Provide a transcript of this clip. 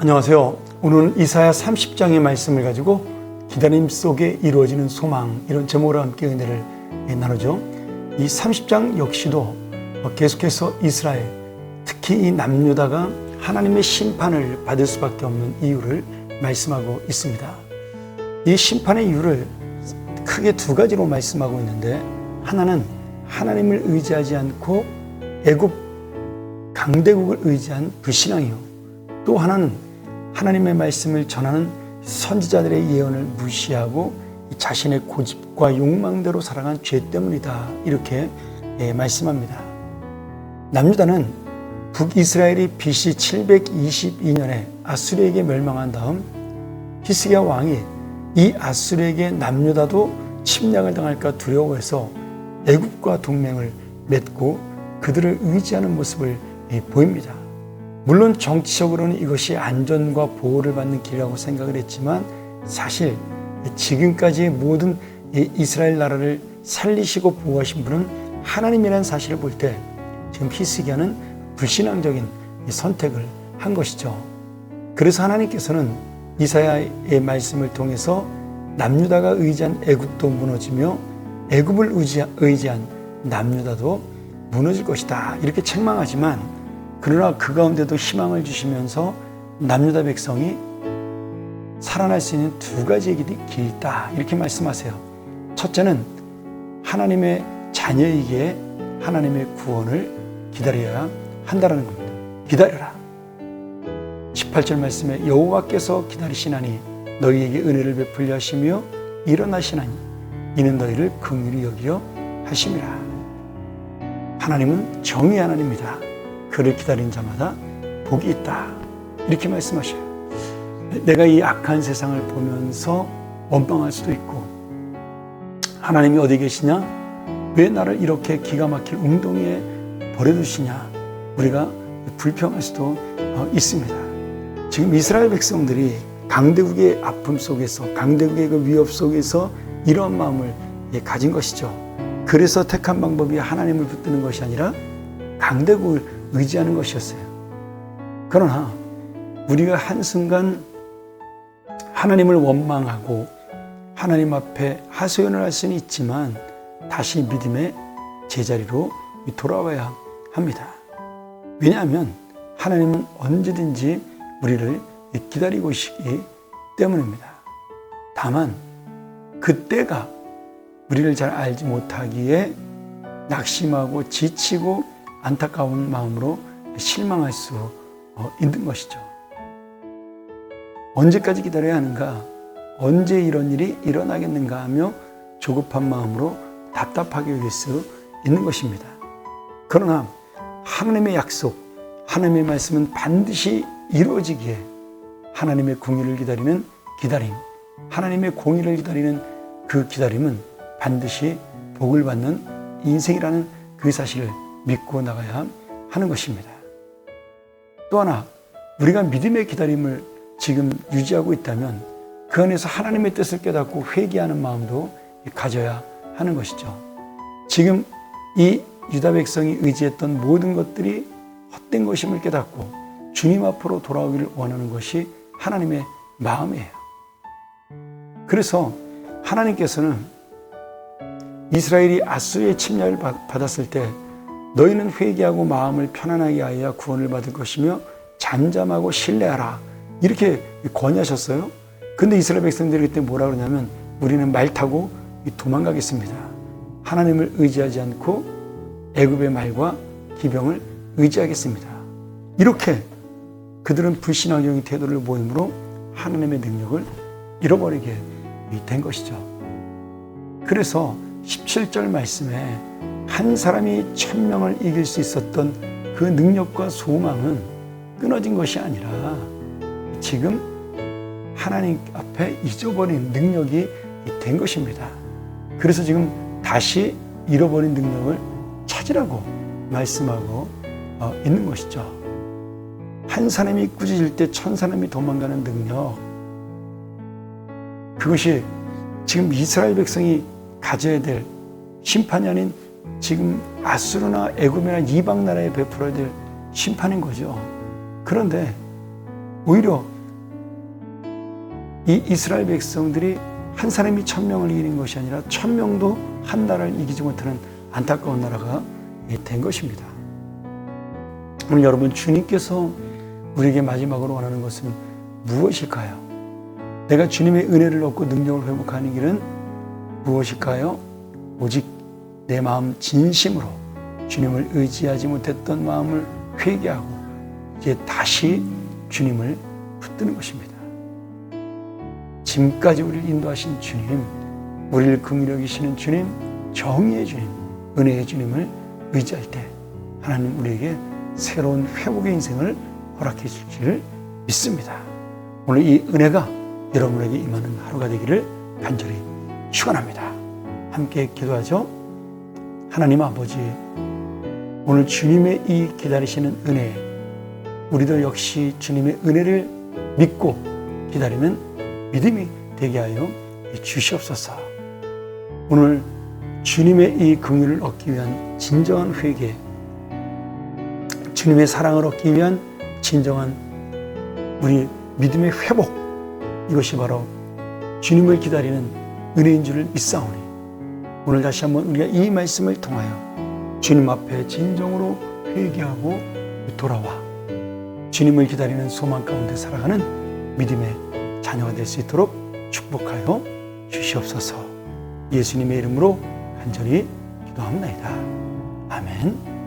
안녕하세요. 오늘은 이사야 30장의 말씀을 가지고 기다림 속에 이루어지는 소망, 이런 제목으로 함께 은혜를 나누죠. 이 30장 역시도 계속해서 이스라엘, 특히 이 남유다가 하나님의 심판을 받을 수밖에 없는 이유를 말씀하고 있습니다. 이 심판의 이유를 크게 두 가지로 말씀하고 있는데, 하나는 하나님을 의지하지 않고 애굽 강대국을 의지한 불신앙이요, 또 하나는 하나님의 말씀을 전하는 선지자들의 예언을 무시하고 자신의 고집과 욕망대로 살아간 죄 때문이다, 이렇게 말씀합니다. 남유다는 북이스라엘이 BC 722년에 아수르에게 멸망한 다음 히스기야 왕이 이 아수르에게 남유다도 침략을 당할까 두려워해서 애굽과 동맹을 맺고 그들을 의지하는 모습을 보입니다. 물론 정치적으로는 이것이 안전과 보호를 받는 길이라고 생각을 했지만, 사실 지금까지의 모든 이스라엘 나라를 살리시고 보호하신 분은 하나님이라는 사실을 볼 때 지금 히스기야는 불신앙적인 선택을 한 것이죠. 그래서 하나님께서는 이사야의 말씀을 통해서 남유다가 의지한 애굽도 무너지며 애굽을 의지한 남유다도 무너질 것이다, 이렇게 책망하지만, 그러나 그 가운데도 희망을 주시면서 남유다 백성이 살아날 수 있는 두 가지의 길이 있다, 이렇게 말씀하세요. 첫째는 하나님의 자녀이기에 하나님의 구원을 기다려야 한다는 겁니다. 기다려라. 18절 말씀에 여호와께서 기다리시나니 너희에게 은혜를 베풀려 하시며 일어나시나니 이는 너희를 긍휼히 여기려 하심이라. 하나님은 정의 하나님이다. 그를 기다린 자마다 복이 있다, 이렇게 말씀하셔요. 내가 이 악한 세상을 보면서 원망할 수도 있고, 하나님이 어디 계시냐? 왜 나를 이렇게 기가 막힐 웅덩이에 버려두시냐? 우리가 불평할 수도 있습니다. 지금 이스라엘 백성들이 강대국의 아픔 속에서, 강대국의 그 위협 속에서 이러한 마음을 가진 것이죠. 그래서 택한 방법이 하나님을 붙드는 것이 아니라 강대국을 의지하는 것이었어요. 그러나 우리가 한순간 하나님을 원망하고 하나님 앞에 하소연을 할 수는 있지만 다시 믿음의 제자리로 돌아와야 합니다. 왜냐하면 하나님은 언제든지 우리를 기다리고 계시기 때문입니다. 다만 그때가 우리를 잘 알지 못하기에 낙심하고 지치고 안타까운 마음으로 실망할 수 있는 것이죠. 언제까지 기다려야 하는가? 언제 이런 일이 일어나겠는가 하며 조급한 마음으로 답답하게 될 수 있는 것입니다. 그러나 하나님의 약속, 하나님의 말씀은 반드시 이루어지기에 하나님의 공의를 기다리는 기다림, 하나님의 공의를 기다리는 그 기다림은 반드시 복을 받는 인생이라는 그 사실을 믿고 나가야 하는 것입니다. 또 하나, 우리가 믿음의 기다림을 지금 유지하고 있다면 그 안에서 하나님의 뜻을 깨닫고 회개하는 마음도 가져야 하는 것이죠. 지금 이 유다 백성이 의지했던 모든 것들이 헛된 것임을 깨닫고 주님 앞으로 돌아오기를 원하는 것이 하나님의 마음이에요. 그래서 하나님께서는 이스라엘이 아수르의 침략을 받았을 때 너희는 회개하고 마음을 편안하게 하여야 구원을 받을 것이며 잠잠하고 신뢰하라, 이렇게 권유하셨어요. 근데 이스라엘 백성들이 그때 뭐라 그러냐면 우리는 말 타고 도망가겠습니다. 하나님을 의지하지 않고 애굽의 말과 기병을 의지하겠습니다. 이렇게 그들은 불신앙적인 태도를 보임으로 하나님의 능력을 잃어버리게 된 것이죠. 그래서 17절 말씀에 한 사람이 1000명을 이길 수 있었던 그 능력과 소망은 끊어진 것이 아니라 지금 하나님 앞에 잊어버린 능력이 된 것입니다. 그래서 지금 다시 잃어버린 능력을 찾으라고 말씀하고 있는 것이죠. 한 사람이 꾸짖을 때 1000사람이 도망가는 능력, 그것이 지금 이스라엘 백성이 가져야 될 심판이 아닌 지금 아수르나 애굽이나 이방 나라에 베풀어야 될 심판인 거죠. 그런데 오히려 이 이스라엘 백성들이 한 사람이 1000명을 이기는 것이 아니라 1000명도 한 나라를 이기지 못하는 안타까운 나라가 된 것입니다. 오늘 여러분, 주님께서 우리에게 마지막으로 원하는 것은 무엇일까요? 내가 주님의 은혜를 얻고 능력을 회복하는 길은 무엇일까요? 오직 내 마음 진심으로 주님을 의지하지 못했던 마음을 회개하고 이제 다시 주님을 붙드는 것입니다. 지금까지 우리를 인도하신 주님, 우리를 긍휼히 여기시는 주님, 정의의 주님, 은혜의 주님을 의지할 때 하나님 우리에게 새로운 회복의 인생을 허락해 주시기를 믿습니다. 오늘 이 은혜가 여러분에게 임하는 하루가 되기를 간절히 축원합니다. 함께 기도하죠. 하나님 아버지, 오늘 주님의 이 기다리시는 은혜, 우리도 역시 주님의 은혜를 믿고 기다리는 믿음이 되게 하여 주시옵소서. 오늘 주님의 이 긍휼을 얻기 위한 진정한 회개, 주님의 사랑을 얻기 위한 진정한 우리 믿음의 회복, 이것이 바로 주님을 기다리는 은혜인 줄을 믿사오니 오늘 다시 한번 우리가 이 말씀을 통하여 주님 앞에 진정으로 회개하고 돌아와 주님을 기다리는 소망 가운데 살아가는 믿음의 자녀가 될 수 있도록 축복하여 주시옵소서. 예수님의 이름으로 간절히 기도합니다. 아멘.